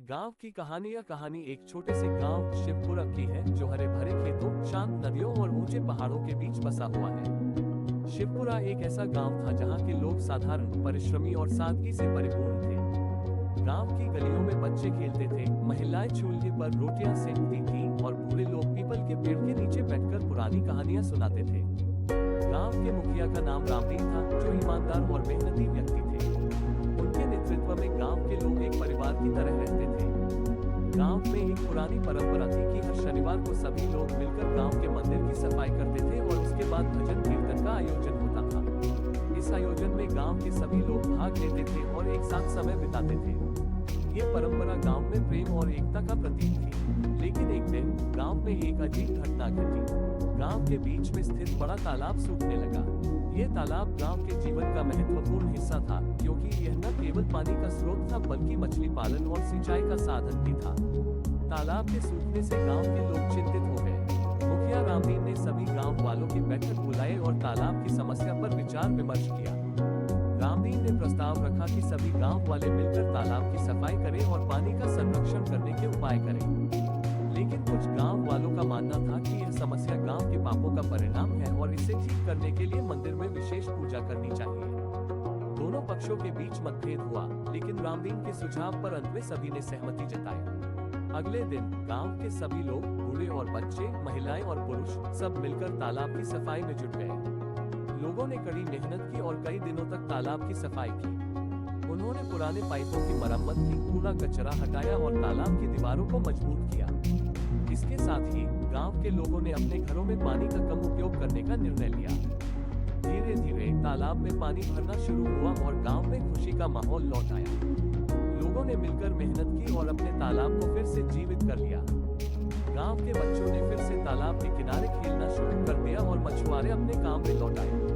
गांव की कहानी एक छोटे से गांव शिवपुरा की है जो हरे भरे खेतों, शांत नदियों और ऊंचे पहाड़ों के बीच बसा हुआ है। शिवपुरा एक ऐसा गांव था जहां के लोग साधारण, परिश्रमी और सादगी से परिपूर्ण थे। गांव की गलियों में बच्चे खेलते थे, महिलाएं चूल्हे पर रोटियां सेकती थीं और बूढ़े लोग पीपल के पेड़ के नीचे बैठकर पुरानी कहानियां सुनाते थे। गांव के मुखिया का नाम रामदीन था, जो ईमानदार और मेहनती व्यक्ति थे। उनके नेतृत्व में गांव के लोग एक परिवार की तरह रहते थे। गांव में एक पुरानी परंपरा थी कि हर शनिवार को सभी लोग मिलकर गांव के मंदिर की सफाई करते थे और उसके बाद भजन कीर्तन का आयोजन होता था। इस आयोजन में गांव के सभी लोग भाग लेते थे और एक साथ समय बिताते थे। ये परंपरा गांव में प्रेम और एकता का प्रतीक थी। लेकिन एक दिन गांव में एक अजीब घटना घटी। गांव के बीच में स्थित बड़ा तालाब सूखने लगा। ये तालाब गांव के जीवन का महत्वपूर्ण हिस्सा था, क्योंकि यह न केवल पानी का स्रोत था बल्कि मछली पालन और सिंचाई का साधन भी था। तालाब के सूखने से गांव के लोग चिंतित हो गए। मुखिया रामदीन ने सभी गांव वालों की बैठक बुलाई और तालाब की समस्या पर विचार विमर्श किया। रामदीन ने प्रस्ताव रखा कि सभी गांव वाले मिलकर तालाब की सफाई करें और पानी का संरक्षण करने के उपाय करें। लेकिन कुछ गांव वालों का मानना था कि यह समस्या गांव के पापों का परिणाम है और इसे ठीक करने के लिए मंदिर में विशेष पूजा करनी चाहिए। दोनों पक्षों के बीच मतभेद हुआ, लेकिन रामदीन के सुझाव पर अंत में सभी ने सहमति जताई। अगले दिन गांव के सभी लोग, बूढ़े और बच्चे, महिलाएं और पुरुष, सब मिलकर तालाब की सफाई में जुट गए। लोगों ने कड़ी मेहनत की और कई दिनों तक तालाब की सफाई की। उन्होंने पुराने पाइपों की मरम्मत की, कूड़ा कचरा हटाया और तालाब की दीवारों को मजबूत किया। इसके साथ ही गांव के लोगों ने अपने घरों में पानी का कम उपयोग करने का निर्णय लिया। धीरे धीरे तालाब में पानी भरना शुरू हुआ और गांव में खुशी का माहौल लौट आया। लोगों ने मिलकर मेहनत की और अपने तालाब को फिर से जीवित कर लिया। गांव के बच्चों ने फिर से तालाब के किनारे खेलना शुरू कर दिया और मछुआरे अपने काम में लौट आए।